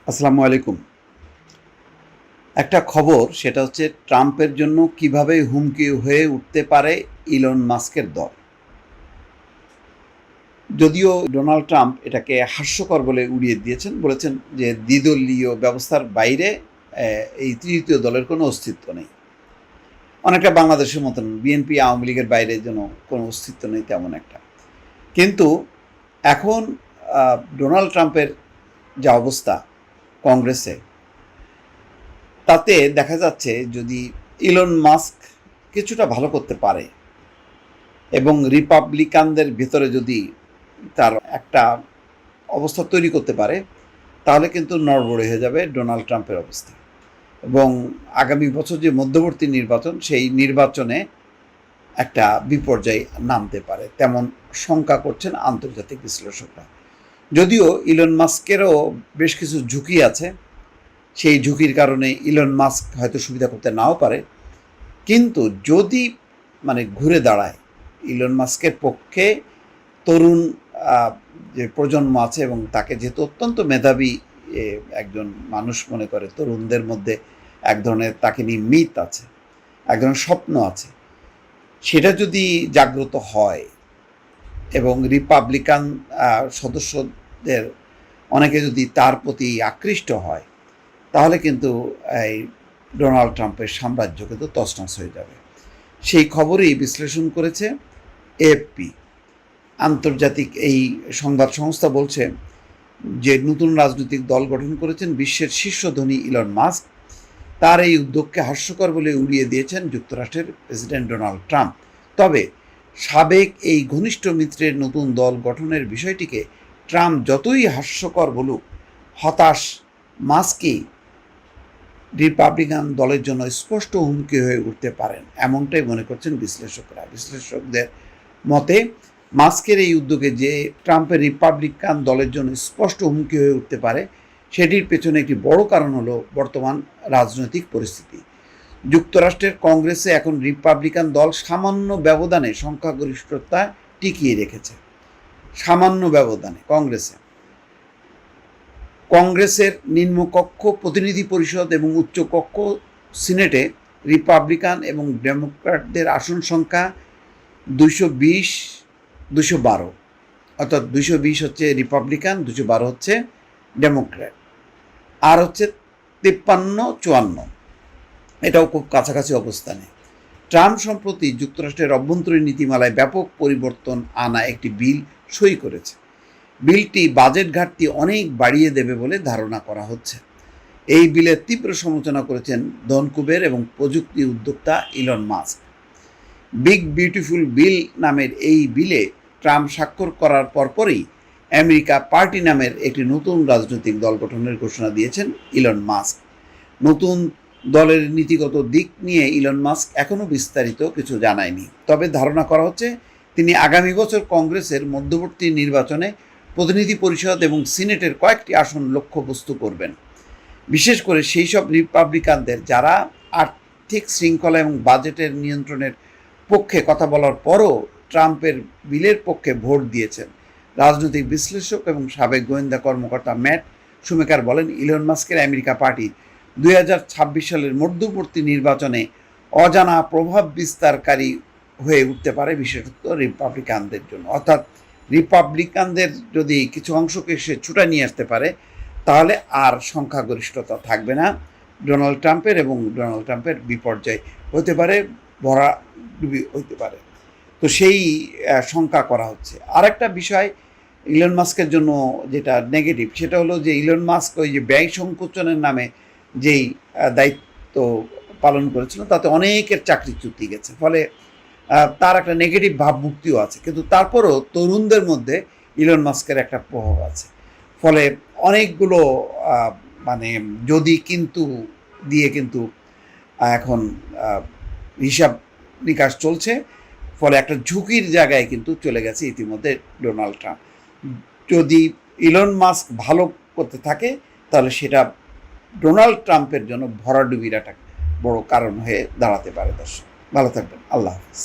আসসালামু আলাইকুম। একটা খবর, সেটা হচ্ছে ট্রাম্পের জন্য কিভাবে হুমকি হয়ে উঠতে পারে ইলন মাস্কের দল। যদিও ডোনাল্ড ট্রাম্প এটাকে হাস্যকর বলে উড়িয়ে দিয়েছেন, বলেছেন যে দ্বিদলীয় ব্যবস্থার বাইরে এই তৃতীয় দলের কোনো অস্তিত্ব নেই। অনেকটা বাংলাদেশের মতন বিএনপি আওয়ামী লীগের বাইরে যেন কোনো অস্তিত্ব নেই তেমন একটা। কিন্তু এখন ডোনাল্ড ট্রাম্পের যা অবস্থা কংগ্রেসে, তাতে দেখা যাচ্ছে যদি ইলন মাস্ক কিছুটা ভালো করতে পারে এবং রিপাবলিকানদের ভেতরে যদি তার একটা অবস্থা তৈরি করতে পারে, তাহলে কিন্তু নড়বড়ে হয়ে যাবে ডোনাল্ড ট্রাম্পের অবস্থা। এবং আগামী বছর যে মধ্যবর্তী নির্বাচন, সেই নির্বাচনে একটা বিপর্যয় নামতে পারে তেমন শঙ্কা করছেন আন্তর্জাতিক বিশ্লেষকরা। যদিও ইলন মাস্কেরও বেশ কিছু ঝুঁকি আছে, সেই ঝুঁকির কারণে ইলন মাস্ক হয়তো সুবিধা করতে নাও পারে। কিন্তু যদি ঘুরে দাঁড়ায় ইলন মাস্কের পক্ষে তরুণ যে প্রজন্ম আছে, এবং তাকে যেহেতু অত্যন্ত মেধাবী একজন মানুষ মনে করে, তরুণদের মধ্যে এক ধরনের তাকে নিয়ে মিথ আছে, এক ধরনের স্বপ্ন আছে, সেটা যদি জাগ্রত হয় এবং রিপাবলিকান সদস্যদের অনেকে যদি তার প্রতি আকৃষ্ট হয়, তাহলে কিন্তু এই ডোনাল্ড ট্রাম্পের সাম্রাজ্য কিন্তু তছনছ হয়ে যাবে। সেই খবরই বিশ্লেষণ করেছে এএফপি। আন্তর্জাতিক এই সংবাদ সংস্থা বলছে যে নতুন রাজনৈতিক দল গঠন করেছেন বিশ্বের শীর্ষ ধনী ইলন মাস্ক। তার এই উদ্যোগকে হাস্যকর বলে উড়িয়ে দিয়েছেন যুক্তরাষ্ট্রের প্রেসিডেন্ট ডোনাল্ড ট্রাম্প। তবে সাবেক এই ঘনিষ্ঠ মিত্রের নতুন দল গঠনের বিষয়টিকে ট্রাম্প যতই হাস্যকর বলুক, হতাশ মাস্কই রিপাবলিকান দলের জন্য স্পষ্ট হুমকি হয়ে উঠতে পারেন, এমনটাই মনে করছেন বিশ্লেষকরা। বিশ্লেষকদের মতে মাস্কের এই উদ্যোগে যে ট্রাম্পের রিপাবলিকান দলের জন্য স্পষ্ট হুমকি হয়ে উঠতে পারে, সেটির পেছনে একটি বড় কারণ হলো বর্তমান রাজনৈতিক পরিস্থিতি। যুক্তরাষ্ট্রের কংগ্রেসে এখন রিপাবলিকান দল সামান্য ব্যবধানে সংখ্যাগরিষ্ঠতা টিকিয়ে রেখেছে। সামান্য ব্যবধানে কংগ্রেসের নিম্নকক্ষ প্রতিনিধি পরিষদ এবং উচ্চকক্ষ সিনেটে রিপাবলিকান এবং ডেমোক্র্যাটদের আসন সংখ্যা 212, অর্থাৎ 220 হচ্ছে রিপাবলিকান, 212 হচ্ছে ডেমোক্র্যাট, আর হচ্ছে 53-54, এটাও খুব কাছাকাছি অবস্থানে। ট্রাম্প সম্প্রতি যুক্তরাষ্ট্রের অভ্যন্তরীণ নীতিমালায় ব্যাপক পরিবর্তন আনা একটি বিল সই করেছে। বিলটি বাজেট ঘাটতি অনেক বাড়িয়ে দেবে বলে ধারণা করা হচ্ছে। এই বিলের তীব্র সমালোচনা করেছেন ধনকুবের এবং প্রযুক্তি উদ্যোক্তা Elon Musk. Big beautiful bill নামের এই বিলে ট্রাম্প স্বাক্ষর করার পরপরই আমেরিকা পার্টি নামের একটি নতুন রাজনৈতিক দল গঠনের ঘোষণা দিয়েছেন ইলন মাস্ক। নতুন দলের নীতিগত দিক নিয়ে ইলন মাস্ক এখনও বিস্তারিত কিছু জানায়নি, তবে ধারণা করা হচ্ছে তিনি আগামী বছর কংগ্রেসের মধ্যবর্তী নির্বাচনে প্রতিনিধি পরিষদ এবং সিনেটের কয়েকটি আসন লক্ষ্যবস্তু করবেন, বিশেষ করে সেই সব রিপাবলিকানদের যারা আর্থিক শৃঙ্খলা এবং বাজেটের নিয়ন্ত্রণের পক্ষে কথা বলার পরও ট্রাম্পের বিলের পক্ষে ভোট দিয়েছেন। রাজনৈতিক বিশ্লেষক এবং সাবেক গোয়েন্দা কর্মকর্তা ম্যাট শুমেকার বলেন, ইলন মাস্কের আমেরিকা পার্টি 2026 সালের মধ্যবর্তী নির্বাচনে অজানা প্রভাব বিস্তারকারী হয়ে উঠতে পারে, বিশেষত রিপাবলিকানদের জন্য। অর্থাৎ রিপাবলিকানদের যদি কিছু অংশকে সে ছুটা নিয়ে আসতে পারে, তাহলে আর সংখ্যাগরিষ্ঠতা থাকবে না ডোনাল্ড ট্রাম্পের, এবং ডোনাল্ড ট্রাম্পের বিপর্যয় হতে পারে, ভরাডুবি হতে পারে। তো সেই শঙ্কা করা হচ্ছে। আরেকটা বিষয় ইলন মাস্কের জন্য যেটা নেগেটিভ, সেটা হলো যে ইলন মাস্ক ওই যে ব্যয় সংকোচনের নামে যেই দায়িত্ব পালন করেছিল, তাতে অনেকের চাকরিচ্যুতি গেছে, ফলে তার একটা নেগেটিভ ভাবমূর্তিও আছে। কিন্তু তারপরও তরুণদের মধ্যে ইলন মাস্কের একটা প্রভাব আছে, ফলে অনেকগুলো যদি কিন্তু দিয়ে কিন্তু এখন হিসাব নিকাশ চলছে, ফলে একটা ঝুঁকির জায়গায় কিন্তু চলে গেছে ইতিমধ্যে ডোনাল্ড ট্রাম্প। যদি ইলন মাস্ক ভালো করতে থাকে, তাহলে সেটা ডোনাল্ড ট্রাম্পের জন্য ভরাডুবির একটা বড় কারণ হয়ে দাঁড়াতে পারে। দর্শক ভালো থাকবেন, আল্লাহ হাফিজ।